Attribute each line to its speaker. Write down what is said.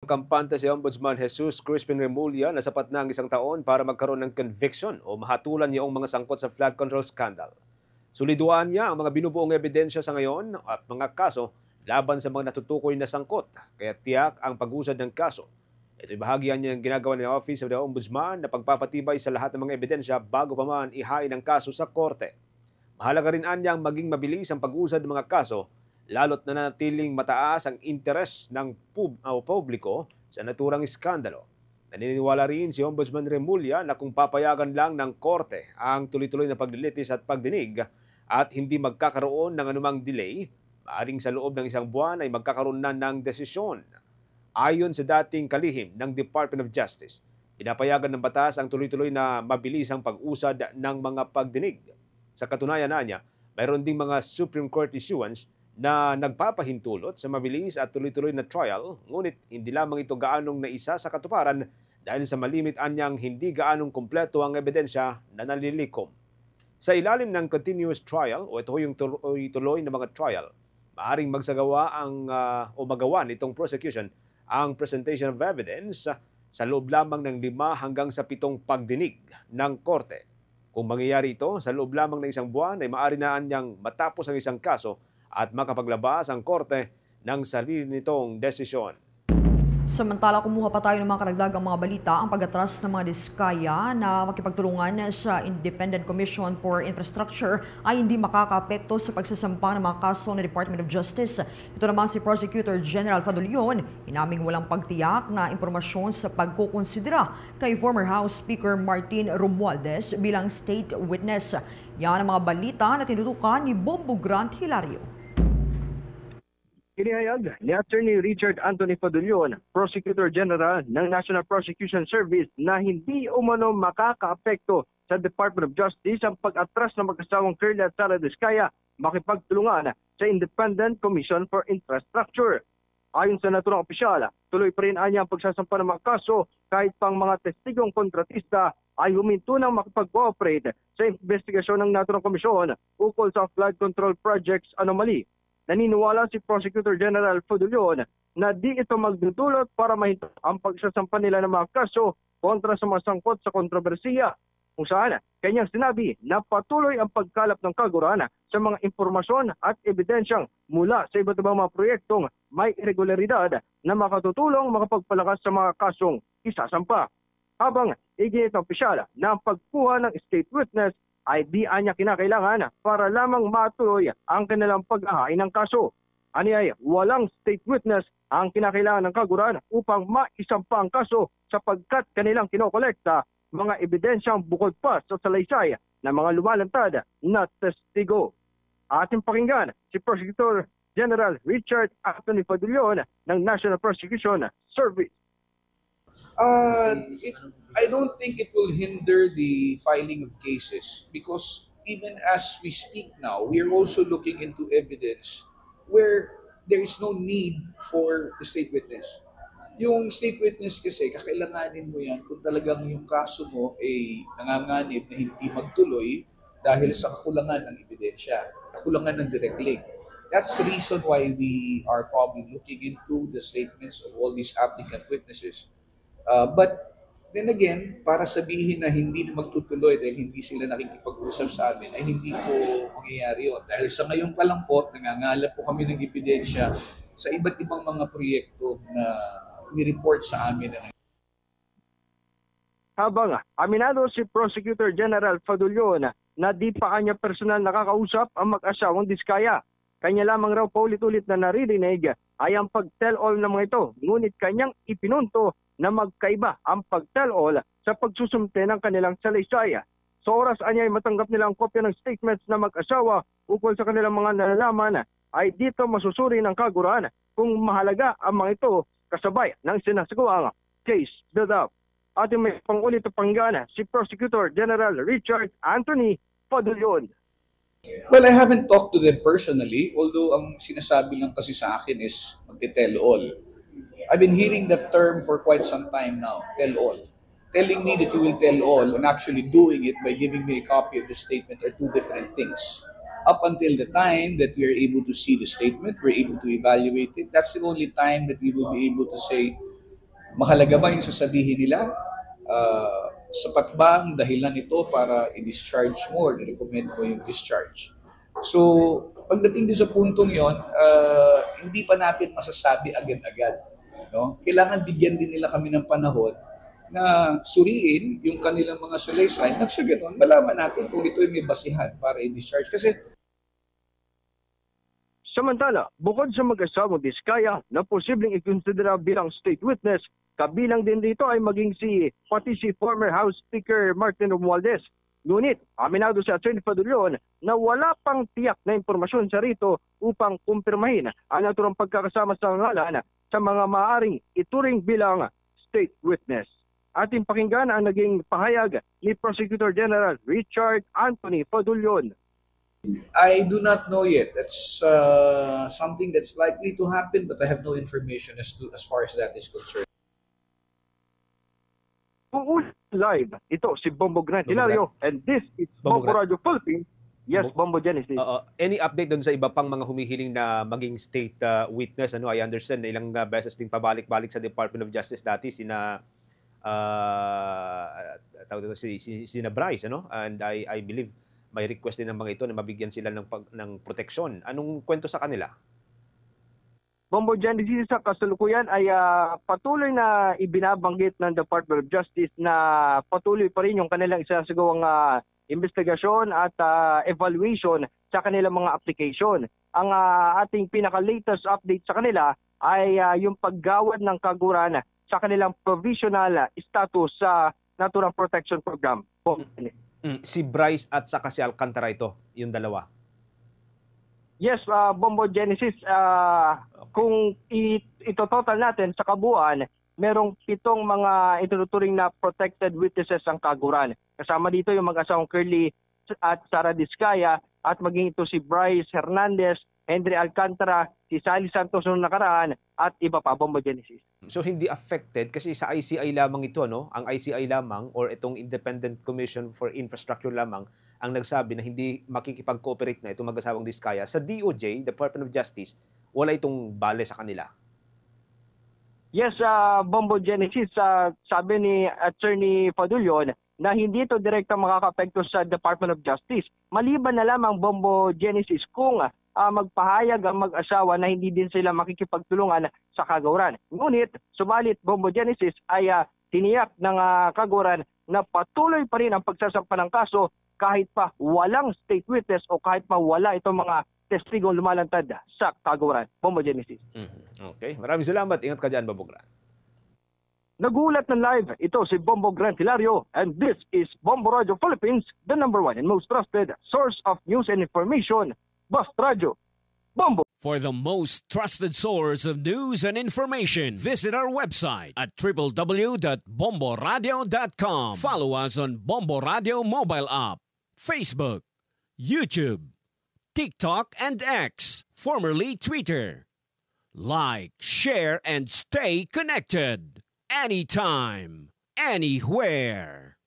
Speaker 1: Kampante si Ombudsman Jesus Crispin Remulla na sapat na ang 1 taon para magkaroon ng conviction o mahatulan niyong mga sangkot sa flood control scandal. Suliduan niya ang mga binubuong ebidensya sa ngayon at mga kaso laban sa mga natutukoy na sangkot, kaya tiyak ang pag-usad ng kaso. Ito'y bahagyan niya ang ginagawa ng Office of the Ombudsman na pagpapatibay sa lahat ng mga ebidensya bago pa man ihain ang kaso sa korte. Mahalaga rin anyang maging mabilis ang pag-usad ng mga kaso, lalo't nanatiling mataas ang interes ng publiko sa naturang iskandalo. Naniniwala rin si Ombudsman Remulla na kung papayagan lang ng korte ang tuloy-tuloy na paglilitis at pagdinig at hindi magkakaroon ng anumang delay, maaring sa loob ng 1 buwan ay magkakaroon na ng desisyon. Ayon sa dating kalihim ng Department of Justice, pinapayagan ng batas ang tuloy-tuloy na mabilis ang pag-usad ng mga pagdinig. Sa katunayan na niya, mayroon ding mga Supreme Court issuance na nagpapahintulot sa mabilis at tuloy-tuloy na trial, ngunit hindi lamang ito gaanong naisa sa katuparan dahil sa malimit anyang hindi gaanong kumpleto ang ebidensya na nalilikom. Sa ilalim ng continuous trial o ito yung tuloy na mga trial, maaring magsagawa o magawa nitong prosecution ang presentation of evidence sa loob lamang ng 5 hanggang sa 7 pagdinig ng korte. Kung mangyayari ito sa loob lamang ng 1 buwan ay maaari na niyang matapos ang isang kaso at makapaglabas ang korte ng sarili nitong desisyon.
Speaker 2: Samantala, kumuha pa tayo ng mga karagdagang mga balita ang pag-atras ng mga diskaya na makipagtulungan sa Independent Commission for Infrastructure ay hindi makakaapekto sa pagsasampa ng mga kaso ng Department of Justice. Ito naman si Prosecutor General Fadulion, inaming walang pagtiyak na impormasyon sa pagkukonsidera kay former House Speaker Martin Romualdez bilang state witness. Yan ang mga balita na tinutukan ni Bombo Grant Hilario.
Speaker 3: Inihayag ni Attorney Richard Anthony Fadulion, Prosecutor General ng National Prosecution Service, na hindi umano makakaapekto sa Department of Justice ang pag-atras ng mag-asawang Curly at Sara Diskaya makipagtulungan sa Independent Commission for Infrastructure. Ayon sa naturang opisyal, tuloy pa rin anya ang pagsasampa ng mga kaso kahit pang mga testigong kontratista ay huminto ng makipag-cooperate sa investigasyon ng naturang komisyon ukol sa flood control projects anomaly. Naniniwala si Prosecutor General Fadulion na di ito magdudulot para mahinto ang pagsasampa nila ng mga kaso kontra sa mga sangkot sa kontrobersiya, kung saan kanyang sinabi na patuloy ang pagkalap ng kaguran sa mga impormasyon at ebidensyang mula sa iba't ibang mga proyektong may irregularidad na makatutulong makapagpalakas sa mga kasong isasampa. Habang iginit ng opisyal na ang pagkuha ng state witness ay di anya kinakailangan para lamang matuloy ang kanilang pag-ahain ng kaso. Ani ay walang state witness ang kinakailangan ng kaguran upang maisampa ang kaso sapagkat kanilang kinokolekta mga ebidensyang bukod pa sa salaysay ng mga lumalantad na testigo. Ating pakinggan si Prosecutor General Richard Anthony Fadulion ng National Prosecution Service.
Speaker 4: I don't think it will hinder the filing of cases because even as we speak now, we are also looking into evidence where there is no need for the state witness. Yung state witness kasi, kakailanganin mo yan kung talagang yung kaso mo ay nanganganib na hindi magtuloy dahil sa kakulangan ng ebidensya, kakulangan ng direct link. That's the reason why we are probably looking into the statements of all these applicant witnesses. But then again, para sabihin na hindi na magtutuloy dahil hindi sila nakikipag-usap sa amin, ay hindi po mangyayari yun. Dahil sa ngayon pa lang po, nangangalap po kami ng ebidensya sa iba't ibang mga proyekto na ni-report sa amin.
Speaker 3: Habang aminado si Prosecutor General Fadulion na di pa kanya personal nakakausap ang mag-asawang Diskaya. Kanya lamang raw paulit-ulit na naririnig ay ang pag-tell-all ng mga ito. Ngunit kanyang ipinunto na magkaiba ang pag-tell-all sa pagsusumte ng kanilang salaysay. Sa oras anya ay matanggap nila ang kopya ng statements na mag-asawa ukol sa kanilang mga nalalaman, ay dito masusuri ng kaguran kung mahalaga ang mga ito kasabay ng sinasagawang case build-up. Ating may pangulit o panggana si Prosecutor General Richard Anthony Fadulion.
Speaker 4: Well, I haven't talked to them personally, although ang sinasabi lang kasi sa akin is mag-tell all. I've been hearing that term for quite some time now, tell all. Telling me that you will tell all and actually doing it by giving me a copy of the statement are two different things. Up until the time that we are able to see the statement, we're able to evaluate it, that's the only time that we will be able to say Mahalaga ba yung sasabihin nila? Sapat ba ang dahilan nito para i-discharge mo or recommend mo yung discharge? So, pagdating din sa puntong yon, hindi pa natin masasabi agad-agad. No? Kailangan bigyan din nila kami ng panahon na suriin yung kanilang mga salaysay. Nang sa ganun, malaman natin kung ito ay may basihan para i-discharge. Kasi
Speaker 3: Samantala, bukod sa mag-asawang Diskaya na posibleng ikonsidera bilang state witness, kabilang din dito ay maging pati si former House Speaker Martin Romualdez. Ngunit, aminado si Atty. Fadulyon na wala pang tiyak na impormasyon sa rito upang kumpirmahin ang naturang pagkakasama sa ngalan sa mga maaaring ituring bilang state witness. Ating pakinggan ang naging pahayag ni Prosecutor General Richard Anthony Fadulyon.
Speaker 4: I do not know yet. That's something that's likely to happen, but I have no information as far as that is concerned.
Speaker 3: Live, ito si Bombo Grant Hilario, and this is Bombo Radio Philippines. Yes, Bombo Genesis.
Speaker 1: Any update doon sa iba pang mga humihiling na maging state witness? I understand na ilang beses din pabalik-balik sa Department of Justice dati sina sina Bryce, and I believe may request din ng mga ito na mabigyan sila ng proteksyon. Anong kwento sa kanila?
Speaker 3: Bombo Genesis, sa kasalukuyan ay patuloy na ibinabanggit ng Department of Justice na patuloy pa rin yung kanilang isasagawang investigasyon at evaluation sa kanilang mga application. Ang ating pinaka-latest update sa kanila ay yung paggawad ng kaguran sa kanilang provisional status sa Natural Protection Program.
Speaker 1: Si Bryce at saka si Alcantara ito, yung dalawa.
Speaker 3: Yes, Bombo Genesis, kung ito-total natin sa kabuuan, merong 7 mga ituturing na protected witnesses ang kaguran. Kasama dito yung mag-asawang Curly at Sara Diskaya at maging ito si Bryce Hernandez, Henry Alcantara, si Sally Santos noong nakaraan at iba pa, Bombo Genesis.
Speaker 1: So hindi affected kasi sa ICI lamang ito, ang ICI lamang or itong Independent Commission for Infrastructure lamang ang nagsabi na hindi makikipag-cooperate na itong mag-asawang Diskaya. Sa DOJ, Department of Justice, wala itong bale sa kanila.
Speaker 3: Yes, Bombo Genesis, sabi ni Attorney Fadulyon na hindi ito direktang makakapekto sa Department of Justice. Maliban na lamang, Bombo Genesis, kung magpahayag ang mag-asawa na hindi din sila makikipagtulungan sa kaguran. Ngunit, subalit, Bombo Genesis ay tiniyak ng kaguran na patuloy pa rin ang pagsasampa ng kaso kahit pa walang state witness o kahit pa wala itong mga testigong lumalantad sa kaguran. Bombo Genesis.
Speaker 1: Okay, maraming salamat. Ingat ka dyan, Bombo Grant.
Speaker 3: Nagulat ng live, ito si Bombo Grant Hilario, and this is Bombo Radio Philippines, the #1 and most trusted source of news and information. Bust Radio. Bombo.
Speaker 5: For the most trusted source of news and information, visit our website at www.bomboradio.com. Follow us on Bombo Radio mobile app, Facebook, YouTube, TikTok, and X, formerly Twitter. Like, share, and stay connected. Anytime, anywhere.